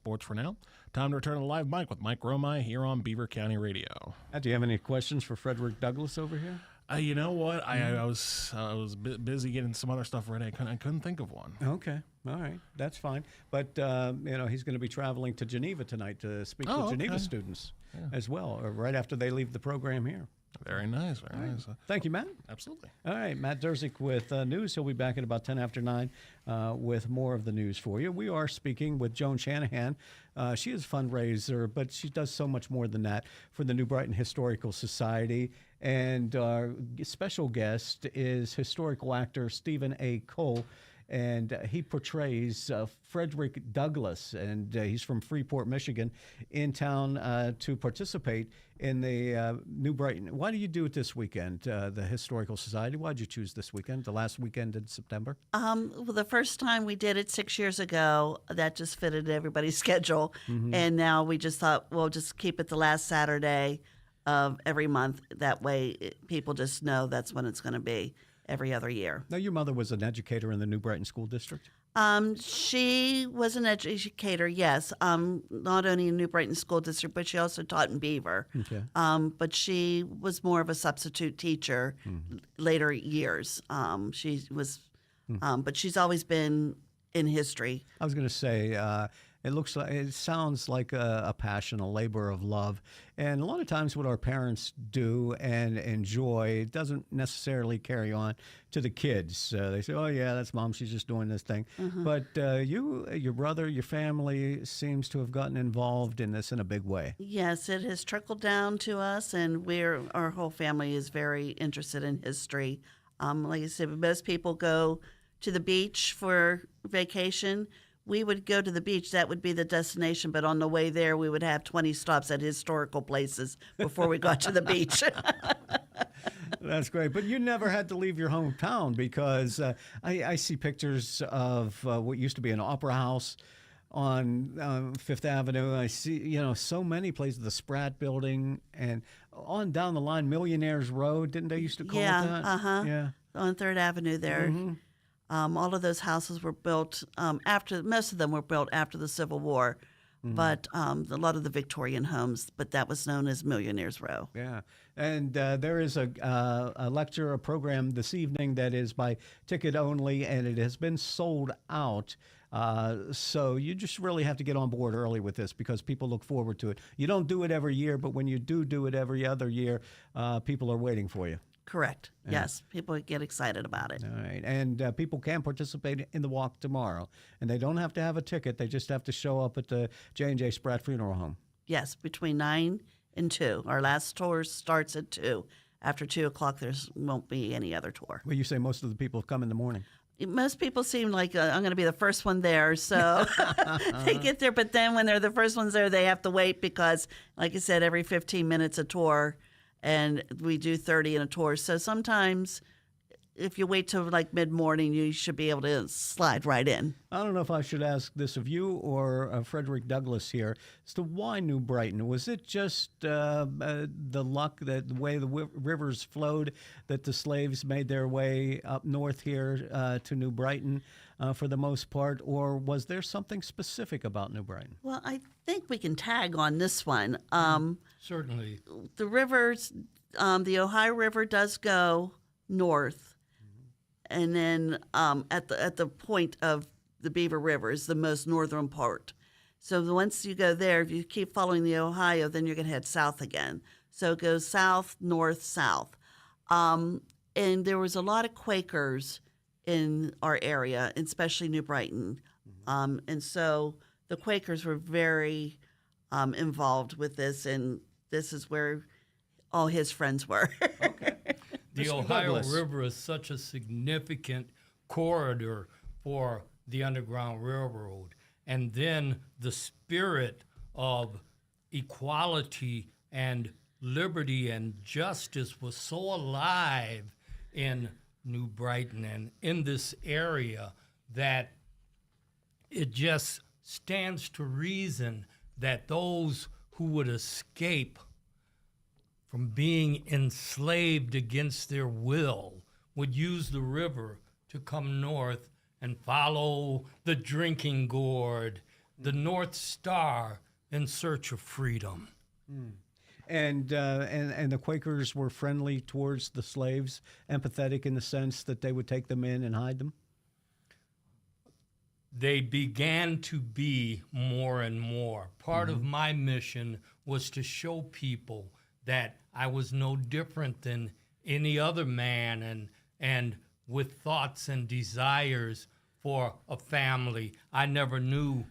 sports for now. Time to return to the live mic with Mike Romigh here on Beaver County Radio. Do you have any questions for Frederick Douglass over here? You know what? I was busy getting some other stuff ready. I couldn't think of one. Okay. All right. That's fine. But, he's going to be traveling to Geneva tonight to speak with Geneva students as well, right after they leave the program here. Very nice. Very nice. Thank you, Matt. Absolutely. All right. Matt Durzik with news. He'll be back at about 10 after 9 with more of the news for you. We are speaking with Joan Shanahan. She is a fundraiser, but she does so much more than that for the New Brighton Historical Society. And our special guest is historical actor Stephen A. Cole. And he portrays Frederick Douglass, and he's from Freeport, Michigan, in town to participate in the New Brighton. Why do you do it this weekend, the Historical Society? Why did you choose this weekend, the last weekend in September? Well, the first time we did it 6 years ago, that just fitted everybody's schedule. Mm-hmm. And now we just thought, we'll just keep it the last Saturday of every month. That way people just know that's when it's going to be. Every other year. Now, your mother was an educator in the New Brighton School District? She was an educator, yes, not only in New Brighton School District, but she also taught in Beaver. Okay. But she was more of a substitute teacher later years. She was, but she's always been in history. I was going to say, it sounds like a passion, a labor of love. And a lot of times what our parents do and enjoy doesn't necessarily carry on to the kids. They say, oh, yeah, that's Mom. She's just doing this thing. Mm-hmm. But your brother, your family seems to have gotten involved in this in a big way. Yes, it has trickled down to us, and our whole family is very interested in history. Like I said, most people go to the beach for vacation. We would go to the beach. That would be the destination. But on the way there, we would have 20 stops at historical places before we got to the beach. That's great. But you never had to leave your hometown, because I see pictures of what used to be an opera house on Fifth Avenue. I see, so many places, the Spratt Building, and on down the line, Millionaires Road. Didn't they used to call it that? Yeah, on 3rd Avenue there. Mm-hmm. All of those houses were built most of them were built after the Civil War, but a lot of the Victorian homes, but that was known as Millionaires Row. Yeah, and there is a lecture, a program this evening that is by ticket only, and it has been sold out. So you just really have to get on board early with this, because people look forward to it. You don't do it every year, but when you do it every other year, people are waiting for you. Correct. Yeah. Yes, people get excited about it. All right, and people can participate in the walk tomorrow, and they don't have to have a ticket. They just have to show up at the J&J Spratt Funeral Home. Yes, between 9 and 2. Our last tour starts at 2. After 2 o'clock, there won't be any other tour. Well, you say most of the people come in the morning. Most people seem like I'm going to be the first one there, so they get there. But then when they're the first ones there, they have to wait, because, like I said, every 15 minutes a tour. And we do 30 in a tour. So sometimes if you wait till like mid-morning, you should be able to slide right in. I don't know if I should ask this of you or Frederick Douglass here as to why New Brighton. Was it just the luck, that the way the rivers flowed, that the slaves made their way up north here to New Brighton for the most part? Or was there something specific about New Brighton? Well, I think we can tag on this one. Certainly. The rivers, the Ohio River does go north. And then at the point of the Beaver River is the most northern part. So once you go there, if you keep following the Ohio, then you're going to head south again. So it goes south, north, south. And there was a lot of Quakers in our area, especially New Brighton. And so the Quakers were very involved with this, and this is where all his friends were. Okay. The Ohio River is such a significant corridor for the Underground Railroad. And then the spirit of equality and liberty and justice was so alive in New Brighton and in this area that it just stands to reason that those who would escape from being enslaved against their will would use the river to come north and follow the drinking gourd the North Star in search of freedom. And the Quakers were friendly towards the slaves, empathetic in the sense that they would take them in and hide them? They began to be more and more. Part of my mission was to show people that I was no different than any other man, and with thoughts and desires for a family. I never knew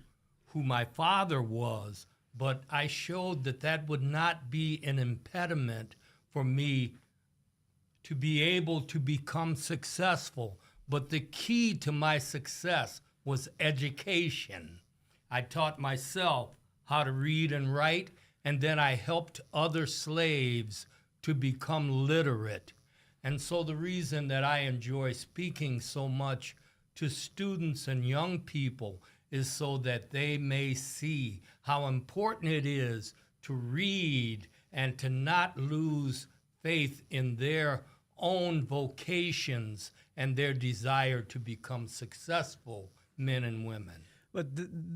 who my father was, but I showed that that would not be an impediment for me to be able to become successful. But the key to my success was education. I taught myself how to read and write, and then I helped other slaves to become literate. And so the reason that I enjoy speaking so much to students and young people is so that they may see how important it is to read and to not lose faith in their own vocations and their desire to become successful men and women. But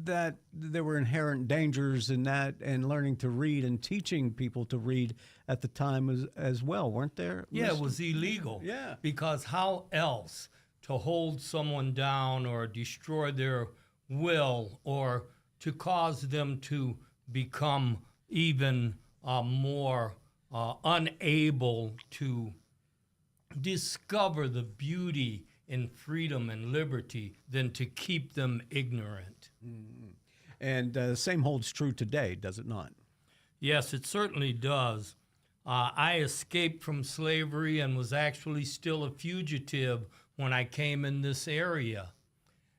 that there were inherent dangers in that, and learning to read and teaching people to read at the time as well, weren't there? Yeah, it was illegal. Yeah. Because how else to hold someone down or destroy their will or to cause them to become even more unable to discover the beauty in freedom and liberty than to keep them ignorant. And the same holds true today, does it not? Yes, it certainly does. I escaped from slavery and was actually still a fugitive when I came in this area.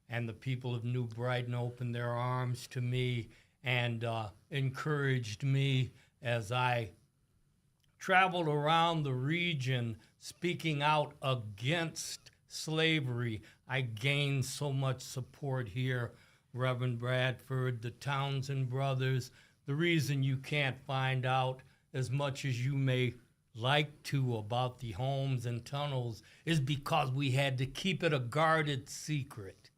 And the people of New Brighton opened their arms to me and encouraged me as I traveled around the region speaking out against slavery. I gained so much support here. Reverend Bradford, the Townsend brothers. The reason you can't find out as much as you may like to about the homes and tunnels is because we had to keep it a guarded secret.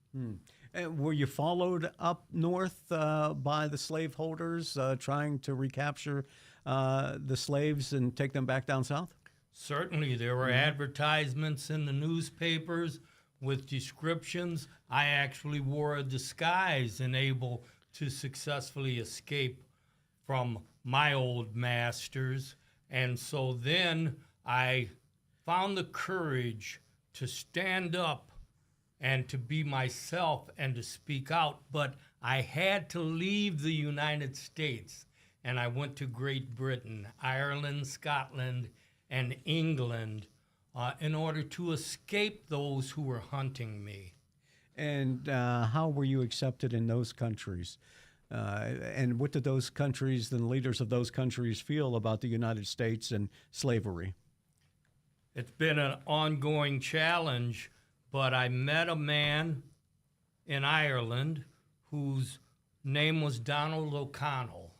And were you followed up north by the slaveholders trying to recapture the slaves and take them back down south? Certainly, there were advertisements in the newspapers with descriptions. I actually wore a disguise and able to successfully escape from my old masters. And so then I found the courage to stand up and to be myself and to speak out. But I had to leave the United States, and I went to Great Britain, Ireland, Scotland, and England in order to escape those who were hunting me. And how were you accepted in those countries? And what did those countries and leaders of those countries feel about the United States and slavery? It's been an ongoing challenge, but I met a man in Ireland whose name was Donald O'Connell.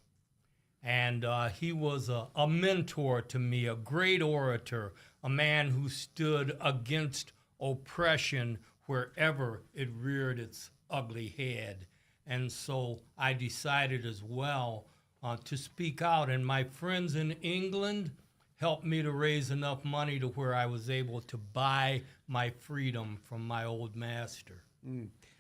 And he was a mentor to me, a great orator, a man who stood against oppression wherever it reared its ugly head. And so I decided as well to speak out. And my friends in England helped me to raise enough money to where I was able to buy my freedom from my old master.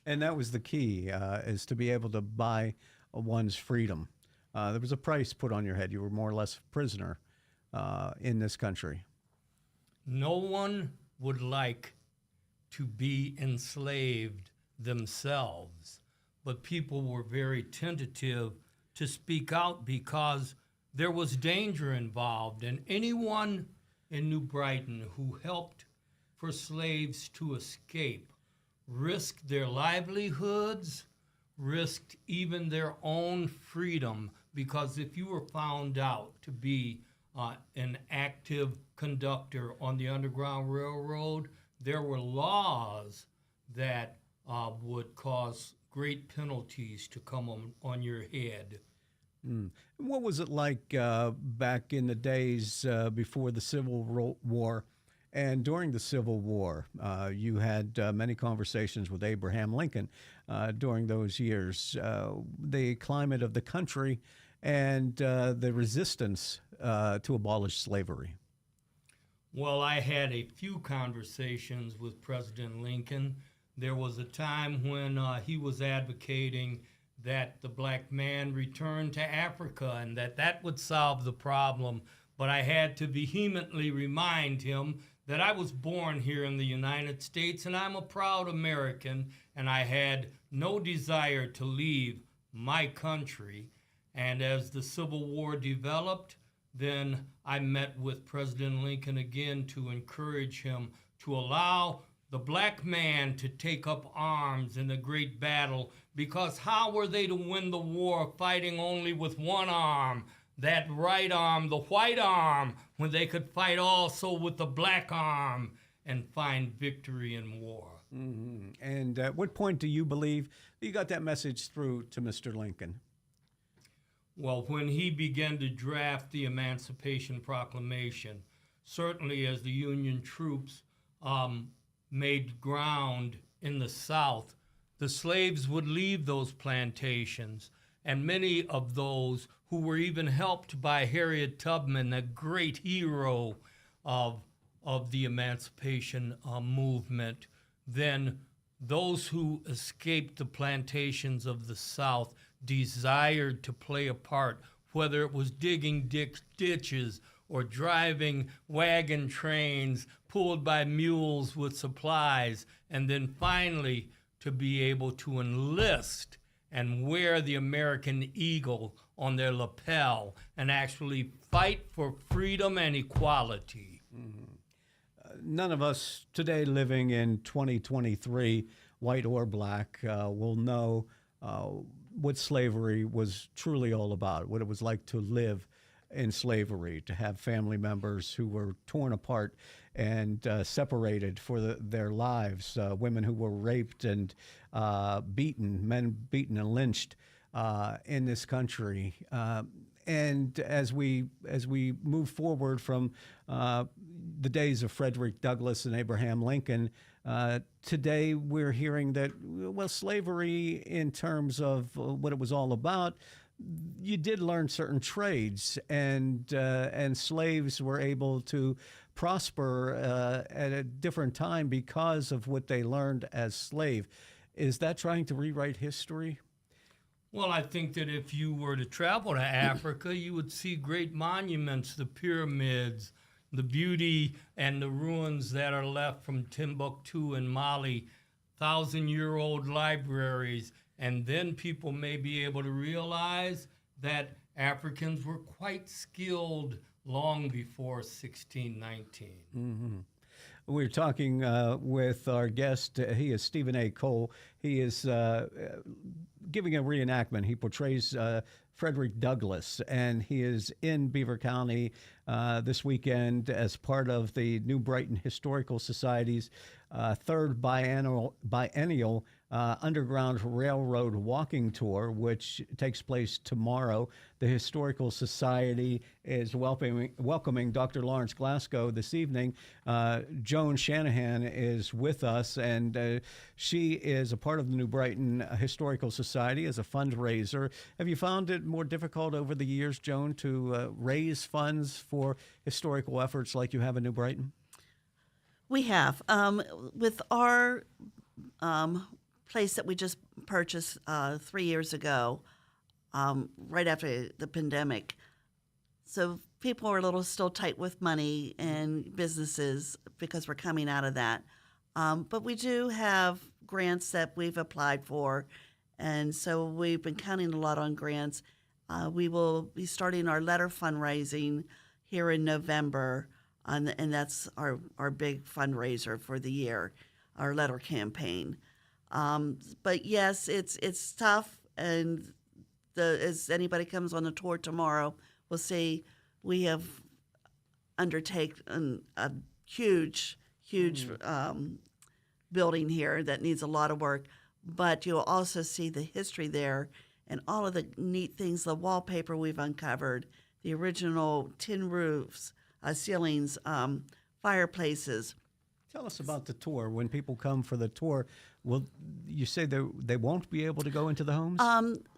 And that was the key, is to be able to buy one's freedom. There was a price put on your head. You were more or less a prisoner in this country. No one would like to be enslaved themselves, but people were very tentative to speak out because there was danger involved. And anyone in New Brighton who helped for slaves to escape risked their livelihoods, risked even their own freedom, because if you were found out to be an active conductor on the Underground Railroad, there were laws that would cause great penalties to come on your head. What was it like back in the days before the Civil War And during the Civil War, you had many conversations with Abraham Lincoln during those years. The climate of the country and the resistance to abolish slavery. Well, I had a few conversations with President Lincoln. There was a time when he was advocating that the black man return to Africa and that would solve the problem. But I had to vehemently remind him that I was born here in the United States and I'm a proud American, and I had no desire to leave my country. And as the Civil War developed, then I met with President Lincoln again to encourage him to allow the black man to take up arms in the great battle, because how were they to win the war fighting only with one arm, that right arm, the white arm, when they could fight also with the black arm and find victory in war? Mm-hmm. And at what point do you believe you got that message through to Mr. Lincoln? Well, when he began to draft the Emancipation Proclamation, certainly as the Union troops made ground in the South, the slaves would leave those plantations, and many of those who were even helped by Harriet Tubman, the great hero of the Emancipation movement, then those who escaped the plantations of the South desired to play a part, whether it was digging ditches or driving wagon trains pulled by mules with supplies, and then finally to be able to enlist and wear the American eagle on their lapel and actually fight for freedom and equality. Mm-hmm. None of us today living in 2023, white or black, will know what slavery was truly all about, what it was like to live in slavery, to have family members who were torn apart and separated for their lives, women who were raped and beaten, men beaten and lynched in this country. And as we move forward from the days of Frederick Douglass and Abraham Lincoln, today we're hearing that, well, slavery in terms of what it was all about, you did learn certain trades, and slaves were able to prosper at a different time because of what they learned as slave. Is that trying to rewrite history? Well, I think that if you were to travel to Africa, you would see great monuments, the pyramids, the beauty and the ruins that are left from Timbuktu and Mali, 1,000-year-old libraries. And then people may be able to realize that Africans were quite skilled long before 1619. Mm-hmm. We're talking with our guest. He is Stephen A. Cole. He is giving a reenactment. He portrays Frederick Douglass, and he is in Beaver County this weekend as part of the New Brighton Historical Society's third biennial Underground Railroad Walking Tour, which takes place tomorrow. The Historical Society is welcoming Dr. Lawrence Glasgow this evening. Joan Shanahan is with us, and she is a part of the New Brighton Historical Society as a fundraiser. Have you found it more difficult over the years, Joan, to raise funds for historical efforts like you have in New Brighton? We have. With our place that we just purchased 3 years ago, right after the pandemic. So people are a little still tight with money and businesses because we're coming out of that. But we do have grants that we've applied for, and so we've been counting a lot on grants. We will be starting our letter fundraising here in November, and that's our big fundraiser for the year, our letter campaign. But yes, it's tough, and as anybody comes on the tour tomorrow, we'll see we have undertaken a huge building here that needs a lot of work. But you'll also see the history there and all of the neat things, the wallpaper we've uncovered, the original tin roofs, ceilings fireplaces. Tell us about the tour. When people come for the tour, will you say they won't be able to go into the homes?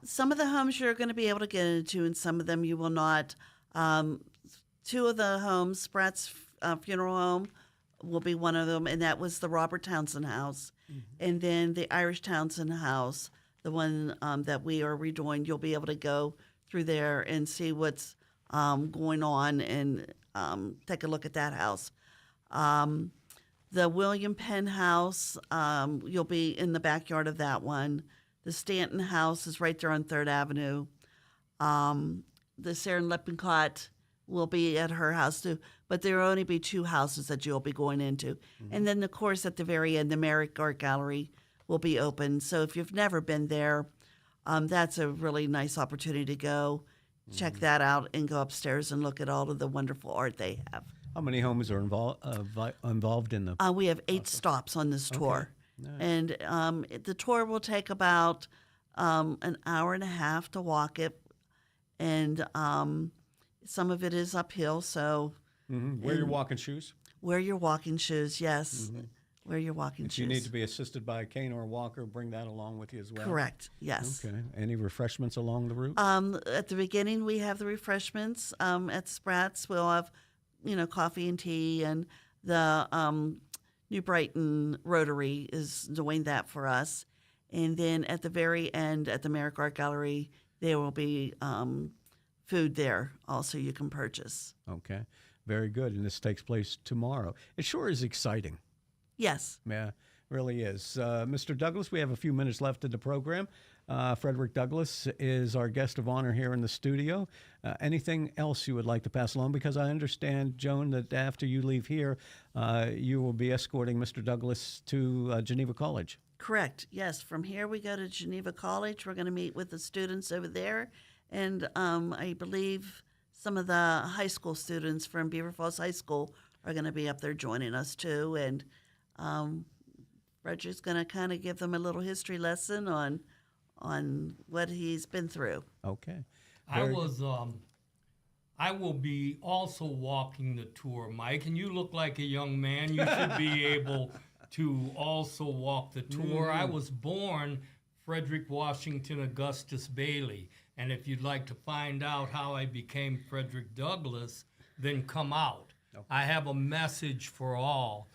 Some of the homes you're going to be able to get into, and some of them you will not. Two of the homes, Spratt's Funeral Home will be one of them, and that was the Robert Townsend House. And then the Irish Townsend House, the one that we are redoing, you'll be able to go through there and see what's going on and take a look at that house. The William Penn House, you'll be in the backyard of that one. The Stanton House is right there on 3rd Avenue. The Sarah Lippincott will be at her house too, but there will only be 2 houses that you'll be going into. And then, of course, at the very end, the Merrick Art Gallery will be open. So if you've never been there, that's a really nice opportunity to go check that out and go upstairs and look at all of the wonderful art they have. How many homes are involved in the? We have 8 stops on this tour. Nice. And the tour will take about an hour and a half to walk it. And some of it is uphill, so... Wear your walking shoes? Wear your walking shoes, yes. Wear your walking If shoes. you need to be assisted by a cane or a walker, bring that along with you as well? Correct, yes. Okay. Any refreshments along the route? At the beginning, we have the refreshments. At Spratt's, we'll have, coffee and tea, and the New Brighton Rotary is doing that for us. And then at the very end, at the Merrick Art Gallery, there will be food there also you can purchase. Okay. Very good. And this takes place tomorrow. It sure is exciting. Yes. Yeah, really is. Mr. Douglas, we have a few minutes left in the program. Frederick Douglass is our guest of honor here in the studio. Anything else you would like to pass along? Because I understand, Joan, that after you leave here, you will be escorting Mr. Douglass to Geneva College. Correct. Yes. From here, we go to Geneva College. We're going to meet with the students over there. And I believe some of the high school students from Beaver Falls High School are going to be up there joining us, too. And Frederick's going to kind of give them a little history lesson on what he's been through. Okay. I will be also walking the tour, Mike, and you look like a young man. You should be able to also walk the tour. I was born Frederick Washington Augustus Bailey, and if you'd like to find out how I became Frederick Douglass, then come out. Okay. I have a message for all,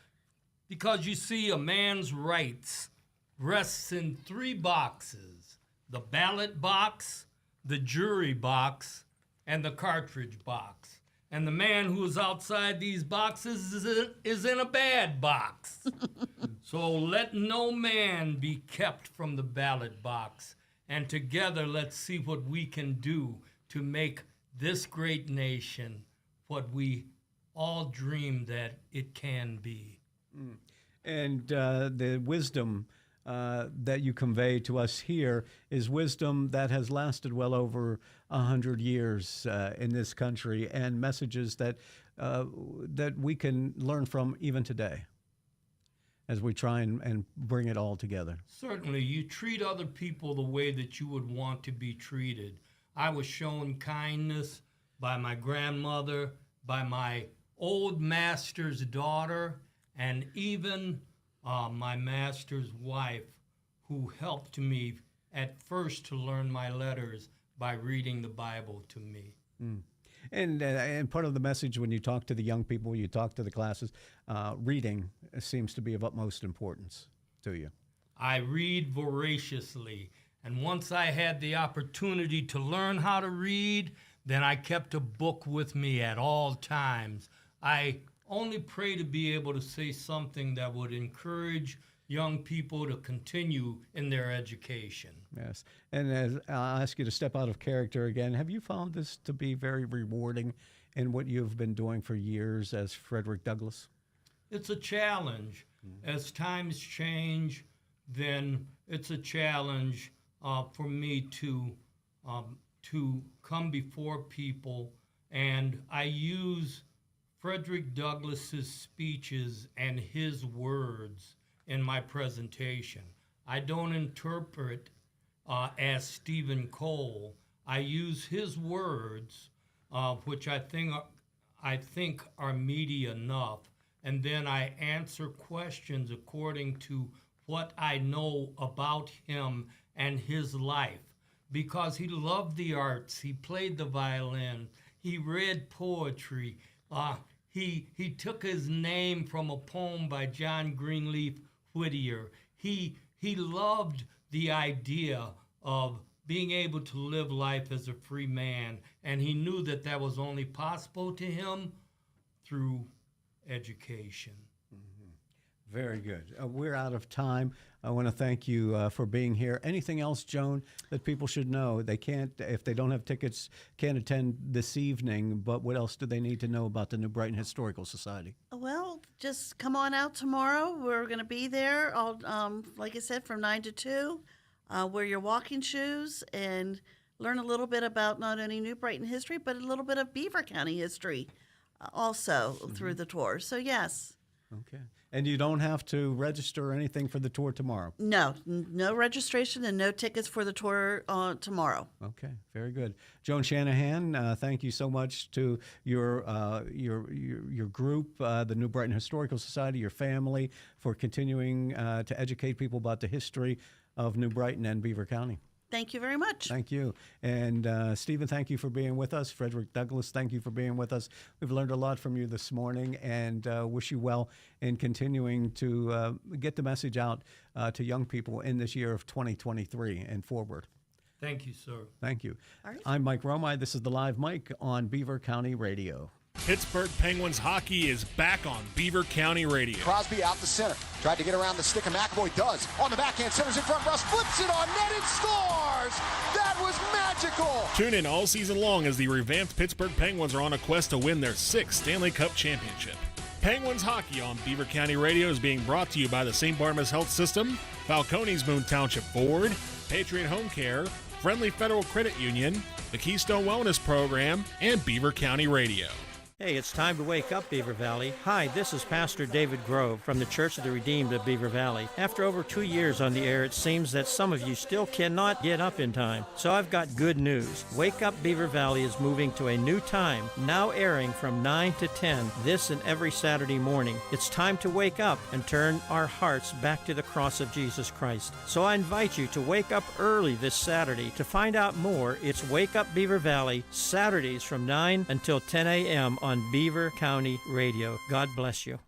because you see, a man's rights rests in 3 boxes: the ballot box, the jury box, and the cartridge box. And the man who's outside these boxes is in a bad box. So let no man be kept from the ballot box. And together, let's see what we can do to make this great nation what we all dream that it can be. And the wisdom that you convey to us here is wisdom that has lasted well over 100 years in this country, and messages that that we can learn from even today as we try and bring it all together. Certainly, you treat other people the way that you would want to be treated. I was shown kindness by my grandmother, by my old master's daughter, and even my master's wife, who helped me at first to learn my letters by reading the Bible to me. And part of the message when you talk to the young people, you talk to the classes, reading seems to be of utmost importance to you. I read voraciously, and once I had the opportunity to learn how to read, then I kept a book with me at all times. I only pray to be able to say something that would encourage young people to continue in their education. Yes. And as I'll ask you to step out of character again, have you found this to be very rewarding in what you've been doing for years as Frederick Douglass? It's a challenge. As times change, then it's a challenge for me to come before people, and I use Frederick Douglass's speeches and his words in my presentation. I don't interpret as Stephen Cole. I use his words, which I think are meaty enough, and then I answer questions according to what I know about him and his life. Because he loved the arts, he played the violin, he read poetry. He took his name from a poem by John Greenleaf Whittier. He loved the idea of being able to live life as a free man, and he knew that that was only possible to him through education. Very good. We're out of time. I want to thank you for being here. Anything else, Joan, that people should know? They can't, if they don't have tickets, can't attend this evening, but what else do they need to know about the New Brighton Historical Society? Well, just come on out tomorrow. We're going to be there, all, like I said, from 9 to 2. Wear your walking shoes and learn a little bit about not only New Brighton history, but a little bit of Beaver County history also through the tour. So, yes. Okay. And you don't have to register or anything for the tour tomorrow? No registration and no tickets for the tour tomorrow. Okay, very good. Joan Shanahan, thank you so much to your group, the New Brighton Historical Society, your family, for continuing to educate people about the history of New Brighton and Beaver County. Thank you very much. Thank you. And Stephen, thank you for being with us. Frederick Douglass, thank you for being with us. We've learned a lot from you this morning, and wish you well in continuing to get the message out to young people in this year of 2023 and forward. Thank you, sir. Thank you. All right. I'm Mike Romigh. This is the Live Mic on Beaver County Radio. Pittsburgh Penguins hockey is back on Beaver County Radio. Crosby out the center. Tried to get around the stick, and McAvoy does. On the backhand, centers in front. Russ flips it on net and scores! That was magical! Tune in all season long as the revamped Pittsburgh Penguins are on a quest to win their 6th Stanley Cup championship. Penguins hockey on Beaver County Radio is being brought to you by the St. Barnabas Health System, Falcone's Moon Township Ford, Patriot Home Care, Friendly Federal Credit Union, the Keystone Wellness Program, and Beaver County Radio. Hey, it's time to wake up, Beaver Valley. Hi, this is Pastor David Grove from the Church of the Redeemed of Beaver Valley. After over 2 years on the air, it seems that some of you still cannot get up in time. So I've got good news. Wake Up Beaver Valley is moving to a new time, now airing from 9 to 10, this and every Saturday morning. It's time to wake up and turn our hearts back to the cross of Jesus Christ. So I invite you to wake up early this Saturday. To find out more, it's Wake Up Beaver Valley, Saturdays from 9 until 10 a.m. on Beaver County Radio. God bless you.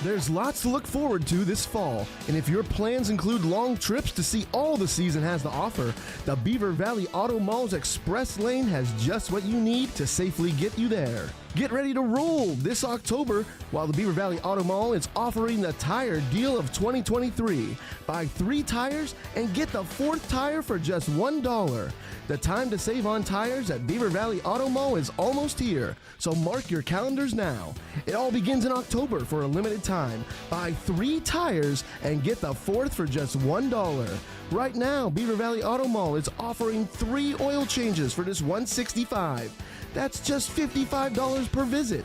There's lots to look forward to this fall, and if your plans include long trips to see all the season has to offer, the Beaver Valley Auto Mall's Express Lane has just what you need to safely get you there. Get ready to roll this October while the Beaver Valley Auto Mall is offering the tire deal of 2023. Buy 3 tires and get the 4th tire for just $1. The time to save on tires at Beaver Valley Auto Mall is almost here, so mark your calendars now. It all begins in October for a limited time. Buy 3 tires and get the 4th for just $1. Right now, Beaver Valley Auto Mall is offering 3 oil changes for just $165. That's just $55 per visit.